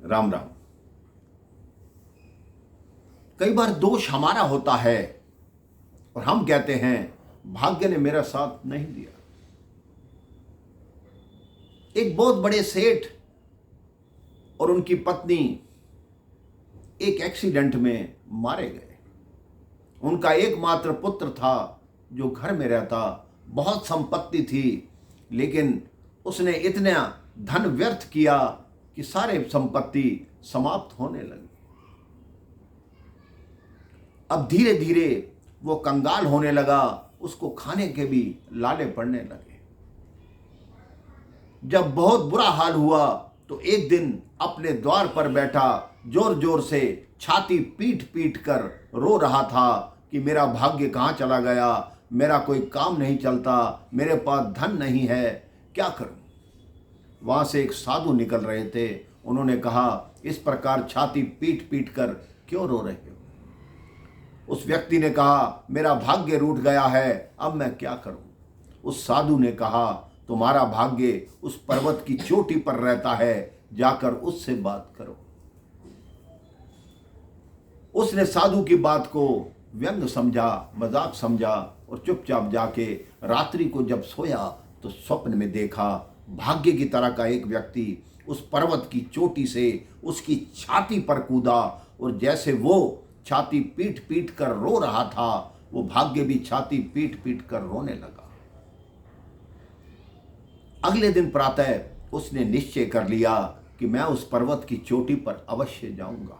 राम राम। कई बार दोष हमारा होता है और हम कहते हैं भाग्य ने मेरा साथ नहीं दिया। एक बहुत बड़े सेठ और उनकी पत्नी एक एक्सीडेंट में मारे गए। उनका एकमात्र पुत्र था जो घर में रहता, बहुत संपत्ति थी, लेकिन उसने इतना धन व्यर्थ किया कि सारे संपत्ति समाप्त होने लगी। अब धीरे धीरे वो कंगाल होने लगा, उसको खाने के भी लाले पड़ने लगे। जब बहुत बुरा हाल हुआ तो एक दिन अपने द्वार पर बैठा जोर जोर से छाती पीट पीट कर रो रहा था कि मेरा भाग्य कहाँ चला गया, मेरा कोई काम नहीं चलता, मेरे पास धन नहीं है, क्या करूं। वहां से एक साधु निकल रहे थे। उन्होंने कहा, इस प्रकार छाती पीट पीट कर क्यों रो रहे हो। उस व्यक्ति ने कहा, मेरा भाग्य रूठ गया है, अब मैं क्या करूं। उस साधु ने कहा, तुम्हारा भाग्य उस पर्वत की चोटी पर रहता है, जाकर उससे बात करो। उसने साधु की बात को व्यंग समझा, मजाक समझा और चुपचाप जाके रात्रि को जब सोया तो स्वप्न में देखा भाग्य की तरह का एक व्यक्ति उस पर्वत की चोटी से उसकी छाती पर कूदा और जैसे वो छाती पीट पीट कर रो रहा था, वो भाग्य भी छाती पीट पीट कर रोने लगा। अगले दिन प्रातः उसने निश्चय कर लिया कि मैं उस पर्वत की चोटी पर अवश्य जाऊंगा।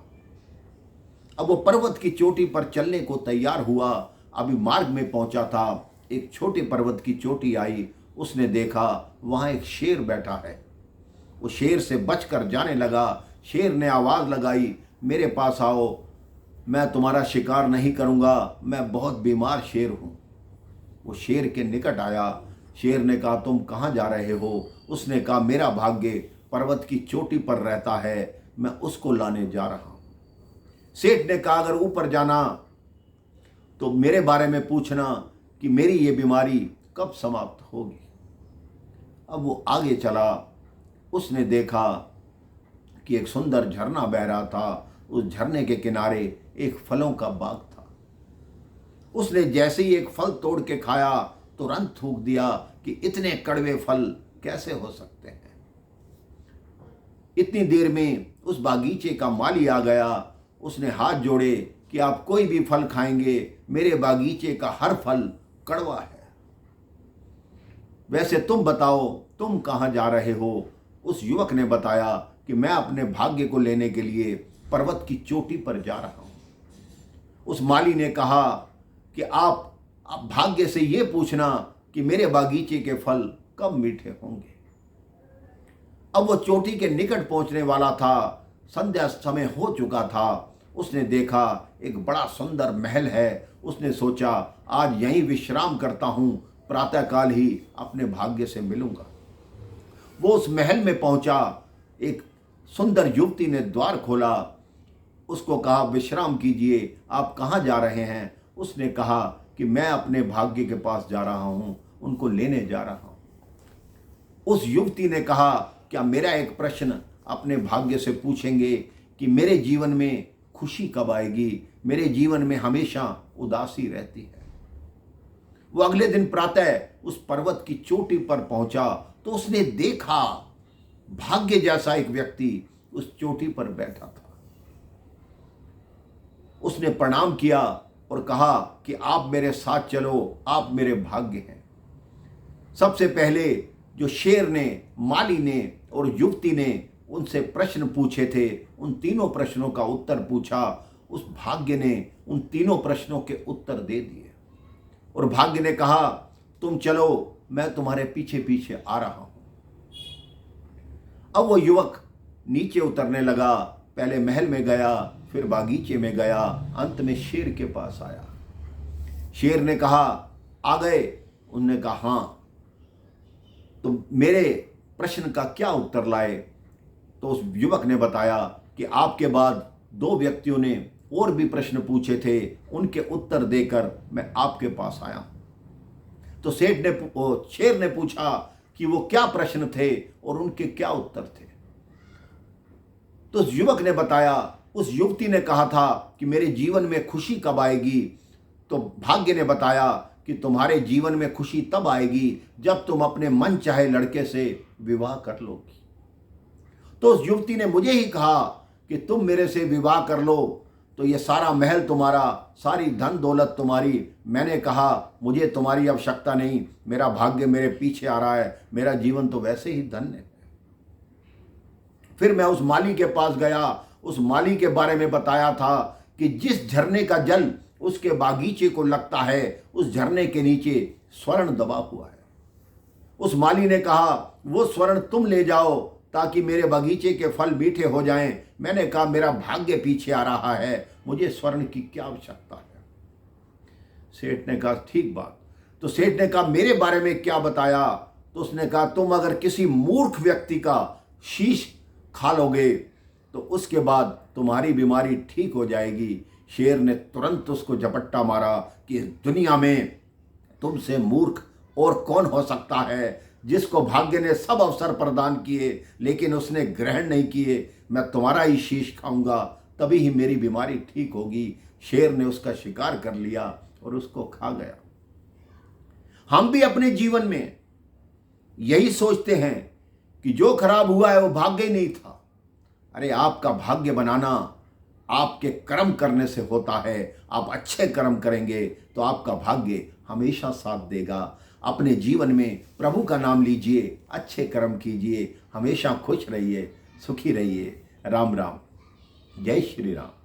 अब वो पर्वत की चोटी पर चलने को तैयार हुआ। अभी मार्ग में पहुंचा था, एक छोटे पर्वत की चोटी आई। उसने देखा वहां एक शेर बैठा है। वो शेर से बचकर जाने लगा। शेर ने आवाज लगाई, मेरे पास आओ, मैं तुम्हारा शिकार नहीं करूंगा, मैं बहुत बीमार शेर हूं। वो शेर के निकट आया। शेर ने कहा, तुम कहां जा रहे हो। उसने कहा, मेरा भाग्य पर्वत की चोटी पर रहता है, मैं उसको लाने जा रहा हूं। सेठ ने कहा, अगर ऊपर जाना तो मेरे बारे में पूछना कि मेरी ये बीमारी कब समाप्त होगी। अब वो आगे चला। उसने देखा कि एक सुंदर झरना बह रहा था। उस झरने के किनारे एक फलों का बाग था। उसने जैसे ही एक फल तोड़ के खाया तुरंत थूक दिया कि इतने कड़वे फल कैसे हो सकते हैं। इतनी देर में उस बागीचे का माली आ गया। उसने हाथ जोड़े कि आप कोई भी फल खाएंगे, मेरे बागीचे का हर फल कड़वा है। वैसे तुम बताओ, तुम कहां जा रहे हो। उस युवक ने बताया कि मैं अपने भाग्य को लेने के लिए पर्वत की चोटी पर जा रहा हूं। उस माली ने कहा कि आप भाग्य से ये पूछना कि मेरे बागीचे के फल कब मीठे होंगे। अब वो चोटी के निकट पहुंचने वाला था। संध्या समय हो चुका था। उसने देखा एक बड़ा सुंदर महल है। उसने सोचा, आज यहीं विश्राम करता हूं, प्रातःकाल ही अपने भाग्य से मिलूंगा। वो उस महल में पहुंचा। एक सुंदर युवती ने द्वार खोला। उसको कहा, विश्राम कीजिए, आप कहां जा रहे हैं। उसने कहा कि मैं अपने भाग्य के पास जा रहा हूं, उनको लेने जा रहा हूं। उस युवती ने कहा, क्या मेरा एक प्रश्न अपने भाग्य से पूछेंगे कि मेरे जीवन में खुशी कब आएगी, मेरे जीवन में हमेशा उदासी रहती है। वो अगले दिन प्रातः उस पर्वत की चोटी पर पहुंचा तो उसने देखा भाग्य जैसा एक व्यक्ति उस चोटी पर बैठा था। उसने प्रणाम किया और कहा कि आप मेरे साथ चलो, आप मेरे भाग्य हैं। सबसे पहले जो शेर ने, माली ने और युवती ने उनसे प्रश्न पूछे थे, उन तीनों प्रश्नों का उत्तर पूछा। उस भाग्य ने उन तीनों प्रश्नों के उत्तर दे दिए और भाग्य ने कहा, तुम चलो, मैं तुम्हारे पीछे पीछे आ रहा हूं। अब वो युवक नीचे उतरने लगा। पहले महल में गया, फिर बागीचे में गया, अंत में शेर के पास आया। शेर ने कहा, आ गए। उन्होंने कहा, हाँ, तो मेरे प्रश्न का क्या उत्तर लाए। तो उस युवक ने बताया कि आपके बाद दो व्यक्तियों ने और भी प्रश्न पूछे थे, उनके उत्तर देकर मैं आपके पास आया हूं। तो शेर ने पूछा कि वो क्या प्रश्न थे और उनके क्या उत्तर थे। तो उस युवक ने बताया, उस युवती ने कहा था कि मेरे जीवन में खुशी कब आएगी? तो भाग्य ने बताया कि तुम्हारे जीवन में खुशी तब आएगी जब तुम अपने मन चाहे लड़के से विवाह कर लोगी। तो उस युवती ने मुझे ही कहा कि तुम मेरे से विवाह कर लो तो ये सारा महल तुम्हारा, सारी धन दौलत तुम्हारी। मैंने कहा मुझे तुम्हारी आवश्यकता नहीं, मेरा भाग्य मेरे पीछे आ रहा है, मेरा जीवन तो वैसे ही धन्य है। फिर मैं उस माली के पास गया, उस माली के बारे में बताया था कि जिस झरने का जल उसके बागीचे को लगता है, उस झरने के नीचे स्वर्ण दबा हुआ है। उस माली ने कहा वो स्वर्ण तुम ले जाओ ताकि मेरे बगीचे के फल मीठे हो जाएं। मैंने कहा मेरा भाग्य पीछे आ रहा है, मुझे स्वर्ण की क्या आवश्यकता है। सेठ ने कहा ठीक बात। तो सेठ ने कहा मेरे बारे में क्या बताया? तो उसने कहा तुम अगर किसी मूर्ख व्यक्ति का शीश खा लोगे तो उसके बाद तुम्हारी बीमारी ठीक हो जाएगी। शेर ने तुरंत उसको झपट्टा मारा कि इस दुनिया में तुमसे मूर्ख और कौन हो सकता है, जिसको भाग्य ने सब अवसर प्रदान किए लेकिन उसने ग्रहण नहीं किए। मैं तुम्हारा ही शीश खाऊंगा, तभी ही मेरी बीमारी ठीक होगी। शेर ने उसका शिकार कर लिया और उसको खा गया। हम भी अपने जीवन में यही सोचते हैं कि जो खराब हुआ है वो भाग्य ही नहीं था। अरे आपका भाग्य बनाना आपके कर्म करने से होता है। आप अच्छे कर्म करेंगे तो आपका भाग्य हमेशा साथ देगा। अपने जीवन में प्रभु का नाम लीजिए, अच्छे कर्म कीजिए, हमेशा खुश रहिए, सुखी रहिए। राम राम, जय श्री राम।